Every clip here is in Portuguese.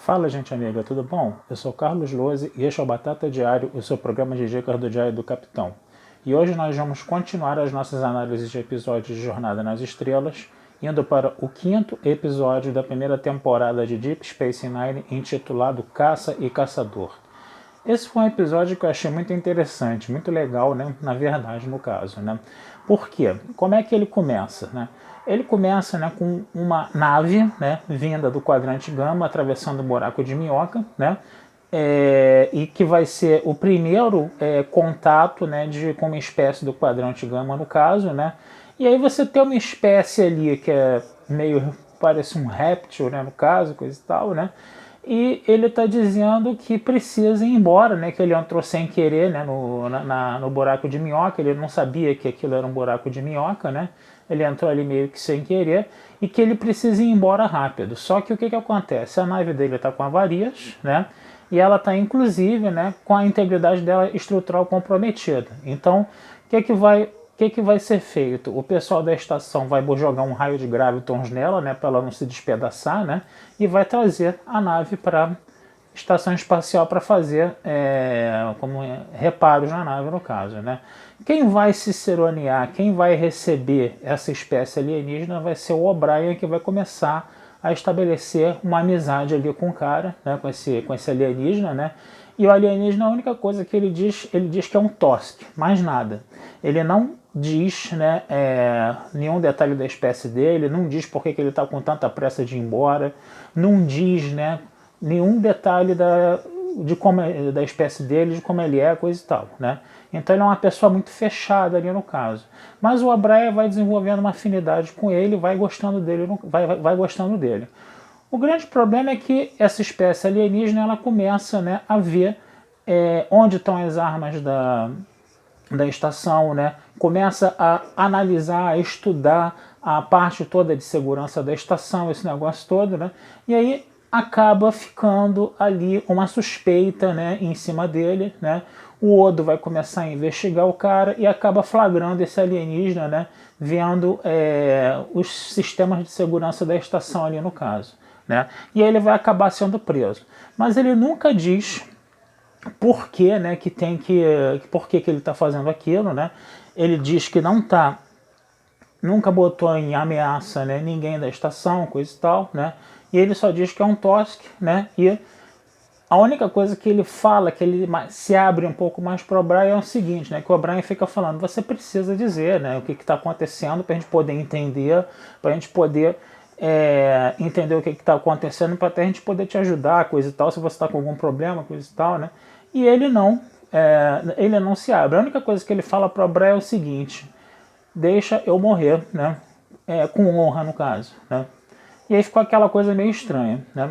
Fala, gente amiga, tudo bom? Eu sou Carlos Lose e este é o Batata Diário, o seu programa de dicas do Diário do Capitão. E hoje nós vamos continuar as nossas análises de episódios de Jornada nas Estrelas, indo para o quinto episódio da primeira temporada de Deep Space Nine, intitulado Caça e Caçador. Esse foi um episódio que eu achei muito interessante, muito legal, né? Na verdade, no caso, né? Por quê? Como é que ele começa, né? Ele começa, né, com uma nave, né, vinda do quadrante gama, atravessando o buraco de minhoca, né? E que vai ser o primeiro contato, né, com uma espécie do quadrante gama, no caso, né? E aí você tem uma espécie ali que é meio, parece um réptil, né, no caso, coisa e tal, né? E ele está dizendo que precisa ir embora, né? Que ele entrou sem querer, né? No buraco de minhoca. Ele não sabia que aquilo era um buraco de minhoca, né? Ele entrou ali meio que sem querer e que ele precisa ir embora rápido. Só que o que acontece? A nave dele está com avarias, né? E ela está inclusive, né, com a integridade dela estrutural comprometida. Então, o que vai ser feito? O pessoal da estação vai jogar um raio de gravitons nela, né, para ela não se despedaçar, né, e vai trazer a nave para a estação espacial para fazer reparos na nave, no caso, né. Quem vai ciceronear, quem vai receber essa espécie alienígena vai ser o O'Brien, que vai começar a estabelecer uma amizade ali com o cara, né, com esse alienígena, né. E o alienígena, a única coisa que ele diz que é um Tosk, mais nada. Ele não diz, né, nenhum detalhe da espécie dele, não diz por que ele está com tanta pressa de ir embora, não diz, né, nenhum detalhe da espécie dele, de como ele é, coisa e tal, né? Então ele é uma pessoa muito fechada ali no caso. Mas o Abraia vai desenvolvendo uma afinidade com ele, vai gostando dele, vai gostando dele. O grande problema é que essa espécie alienígena ela começa, né, a ver onde estão as armas da estação, né? Começa a analisar, a estudar a parte toda de segurança da estação, esse negócio todo, né? E aí acaba ficando ali uma suspeita, né, em cima dele, né? O Odo vai começar a investigar o cara e acaba flagrando esse alienígena, né, vendo os sistemas de segurança da estação ali no caso, né? E aí ele vai acabar sendo preso. Mas ele nunca diz por que, né, por que ele está fazendo aquilo, né? Ele diz que nunca botou em ameaça, né, ninguém da estação, coisa e tal, né? E ele só diz que é um Tosk, né? E a única coisa que ele fala, que ele se abre um pouco mais para o O'Brien é o seguinte, né? Que o O'Brien fica falando, você precisa dizer, né, o que está acontecendo para a gente poder entender, para a gente poder entender o que está acontecendo, para até a gente poder te ajudar, coisa e tal, se você está com algum problema, coisa e tal, né? E ele não se abre. A única coisa que ele fala para o O'Brien é o seguinte, deixa eu morrer, né? Com honra, no caso, né? E aí ficou aquela coisa meio estranha, né?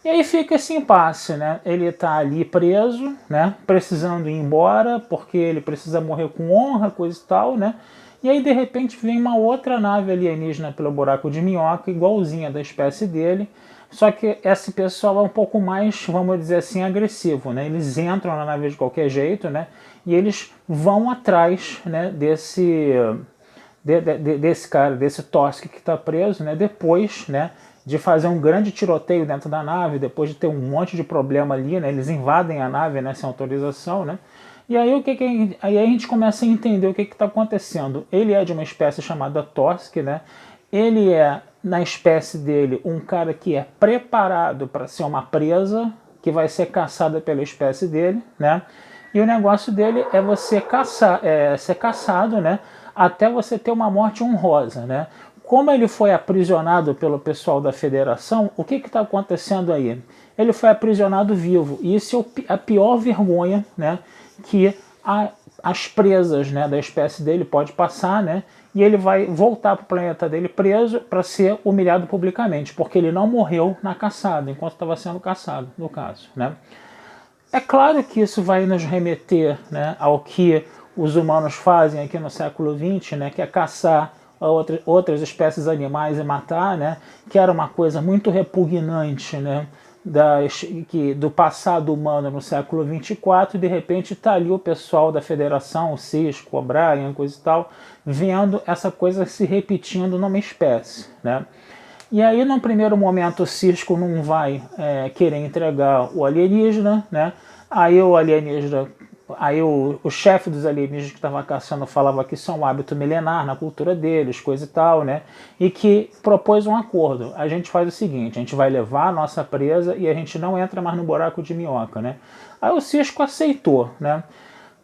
E aí fica esse impasse, né? Ele tá ali preso, né? Precisando ir embora, porque ele precisa morrer com honra, coisa e tal, né? E aí, de repente, vem uma outra nave alienígena pelo buraco de minhoca, igualzinha da espécie dele, só que esse pessoal é um pouco mais, vamos dizer assim, agressivo, né? Eles entram na nave de qualquer jeito, né? E eles vão atrás, né, desse cara, desse Tosk que está preso, né? Depois, né, de fazer um grande tiroteio dentro da nave, depois de ter um monte de problema ali, né? Eles invadem a nave, né, sem autorização, né? E aí aí a gente começa a entender o que está acontecendo. Ele é de uma espécie chamada Tosk, né? Ele é, na espécie dele, um cara que é preparado para ser uma presa, que vai ser caçada pela espécie dele, né? E o negócio dele é você ser caçado, né? Até você ter uma morte honrosa, né? Como ele foi aprisionado pelo pessoal da Federação, o que está acontecendo aí? Ele foi aprisionado vivo, e isso é a pior vergonha, né, que as presas, né, da espécie dele pode passar, né, e ele vai voltar para o planeta dele preso para ser humilhado publicamente, porque ele não morreu na caçada, enquanto estava sendo caçado, no caso, né. É claro que isso vai nos remeter, né, ao que os humanos fazem aqui no século XX, né, que é caçar outras espécies animais e matar, né, que era uma coisa muito repugnante, né, do passado humano no século 24, e de repente está ali o pessoal da Federação, o Cisco, o O'Brien, coisa e tal, vendo essa coisa se repetindo numa espécie, né. E aí, num primeiro momento, o Sisko não vai querer entregar o alienígena, né? Aí o alienígena, aí o chefe dos alienígenas que estava caçando falava que isso é um hábito milenar na cultura deles, coisa e tal, né? E que propôs um acordo. A gente faz o seguinte, a gente vai levar a nossa presa e a gente não entra mais no buraco de minhoca, né? Aí o Sisko aceitou, né?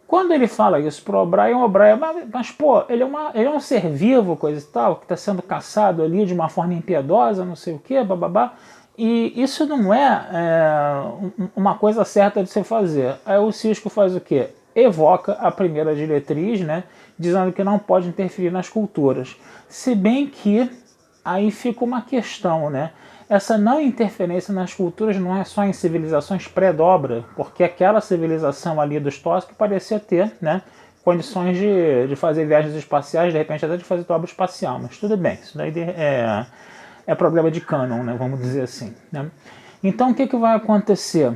Quando ele fala isso pro O'Brien, mas pô, ele é um ser vivo, coisa e tal, que está sendo caçado ali de uma forma impiedosa, não sei o que, bababá. E isso não uma coisa certa de se fazer. Aí o Sisko faz o quê? Evoca a primeira diretriz, né, dizendo que não pode interferir nas culturas. Se bem que aí fica uma questão, né? Essa não interferência nas culturas não é só em civilizações pré-dobra, porque aquela civilização ali dos Tosk parecia ter, né, condições de fazer viagens espaciais, de repente até de fazer dobra espacial, mas tudo bem, isso daí é problema de canon, né, vamos dizer assim, né? Então o que vai acontecer?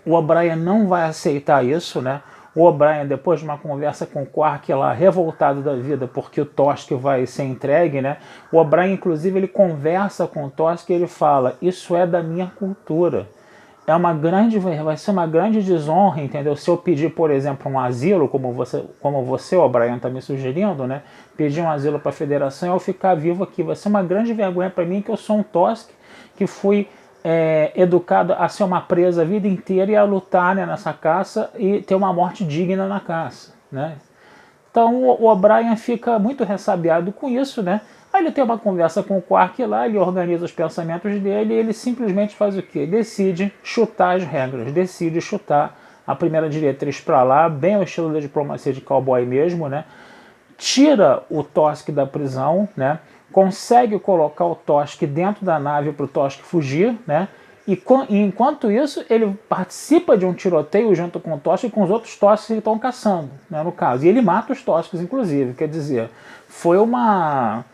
O O'Brien não vai aceitar isso, né? O O'Brien, depois de uma conversa com o Quark lá, revoltado da vida porque o Tosk vai ser entregue, né? O O'Brien, inclusive, ele conversa com o Tosk e ele fala, isso é da minha cultura. Vai ser uma grande desonra, entendeu? Se eu pedir, por exemplo, um asilo, como você O'Brien, está me sugerindo, né? Pedir um asilo para a Federação e eu ficar vivo aqui. Vai ser uma grande vergonha para mim que eu sou um Tosk que fui educado a ser uma presa a vida inteira e a lutar, né, nessa caça e ter uma morte digna na caça, né? Então o O'Brien fica muito ressabiado com isso, né? Aí ele tem uma conversa com o Quark lá, ele organiza os pensamentos dele e ele simplesmente faz o quê? Decide chutar as regras, decide chutar a primeira diretriz para lá, bem ao estilo da diplomacia de cowboy mesmo, né? Tira o Tosk da prisão, né? Consegue colocar o Tosk dentro da nave para o Tosk fugir, né? E enquanto isso, ele participa de um tiroteio junto com o Tosk e com os outros Tosks que estão caçando, né, no caso. E ele mata os Tosks, inclusive. Quer dizer, foi uma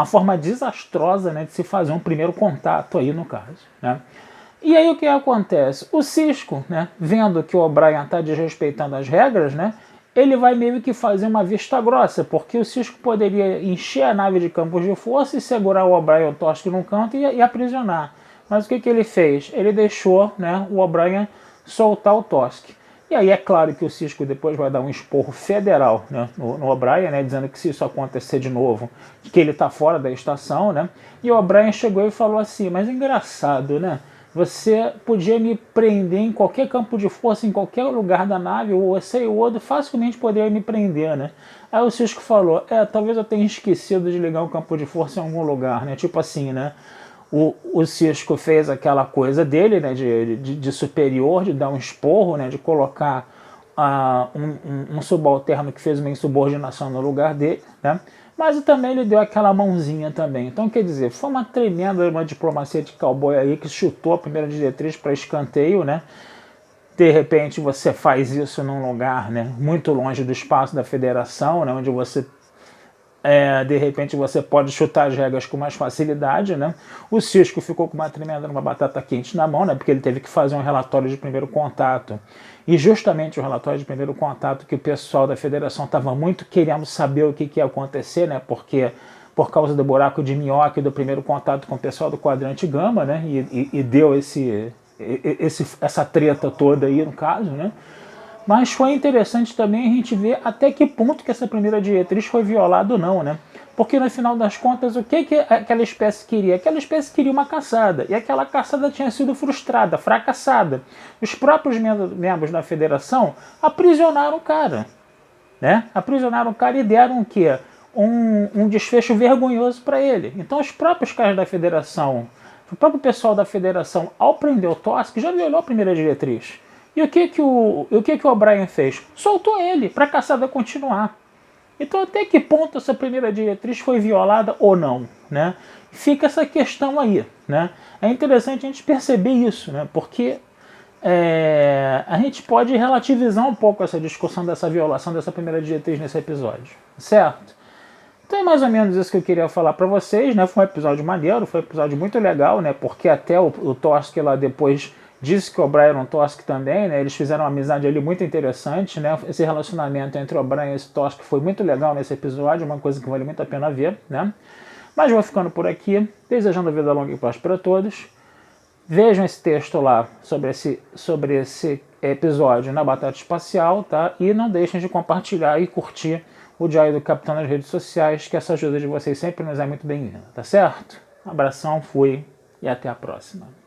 forma desastrosa, né, de se fazer um primeiro contato aí, no caso, né? E aí o que acontece? O Sisko, né, vendo que o O'Brien está desrespeitando as regras, né, ele vai meio que fazer uma vista grossa, porque o Sisko poderia encher a nave de campos de força e segurar o O'Brien e o Tosk num canto e aprisionar. Mas o que ele fez? Ele deixou, né, o O'Brien soltar o Tosk. E aí é claro que o Sisko depois vai dar um esporro federal, né, no O'Brien, né, dizendo que se isso acontecer de novo, que ele está fora da estação, né? E o O'Brien chegou e falou assim, mas engraçado, né? Você podia me prender em qualquer campo de força, em qualquer lugar da nave, ou você e o outro facilmente poderia me prender, né? Aí o Sisko falou, talvez eu tenha esquecido de ligar o campo de força em algum lugar, né? Tipo assim, né? O Sisko fez aquela coisa dele, né, de superior, de dar um esporro, né, de colocar um subalterno que fez uma insubordinação no lugar dele, né, mas também ele deu aquela mãozinha também. Então, quer dizer, foi uma tremenda uma diplomacia de cowboy aí que chutou a primeira diretriz para escanteio, né. De repente você faz isso num lugar, né, muito longe do espaço da Federação, né, onde você de repente você pode chutar as regras com mais facilidade, né? O Sisko ficou com uma batata quente na mão, né? Porque ele teve que fazer um relatório de primeiro contato. E justamente o relatório de primeiro contato que o pessoal da Federação estava muito querendo saber o que ia acontecer, né? Porque por causa do buraco de minhoca e do primeiro contato com o pessoal do Quadrante Gama, né? E deu essa treta toda aí no caso, né? Mas foi interessante também a gente ver até que ponto que essa primeira diretriz foi violada ou não, né? Porque no final das contas, o que aquela espécie queria? Aquela espécie queria uma caçada, e aquela caçada tinha sido frustrada, fracassada. Os próprios membros da Federação aprisionaram o cara, né? Aprisionaram o cara e deram o quê? Um desfecho vergonhoso para ele. Então os próprios caras da Federação, o próprio pessoal da Federação, ao prender o Tosk, já violou a primeira diretriz. E o que o O'Brien fez? Soltou ele para a caçada continuar. Então até que ponto essa primeira diretriz foi violada ou não, né? Fica essa questão aí, né? É interessante a gente perceber isso, né? Porque a gente pode relativizar um pouco essa discussão dessa violação dessa primeira diretriz nesse episódio, certo? Então é mais ou menos isso que eu queria falar para vocês, né? Foi um episódio maneiro, foi um episódio muito legal, né? Porque até o Tosk lá depois disse que o O'Brien era um Tosk também, né? Eles fizeram uma amizade ali muito interessante, né? Esse relacionamento entre o O'Brien e esse Tosk foi muito legal nesse episódio, uma coisa que vale muito a pena ver, né? Mas vou ficando por aqui, desejando vida longa e próspera a todos. Vejam esse texto lá sobre esse episódio na Batata Espacial, tá? E não deixem de compartilhar e curtir o Diário do Capitão nas redes sociais, que essa ajuda de vocês sempre nos é muito bem-vinda, tá certo? Um abração, fui e até a próxima.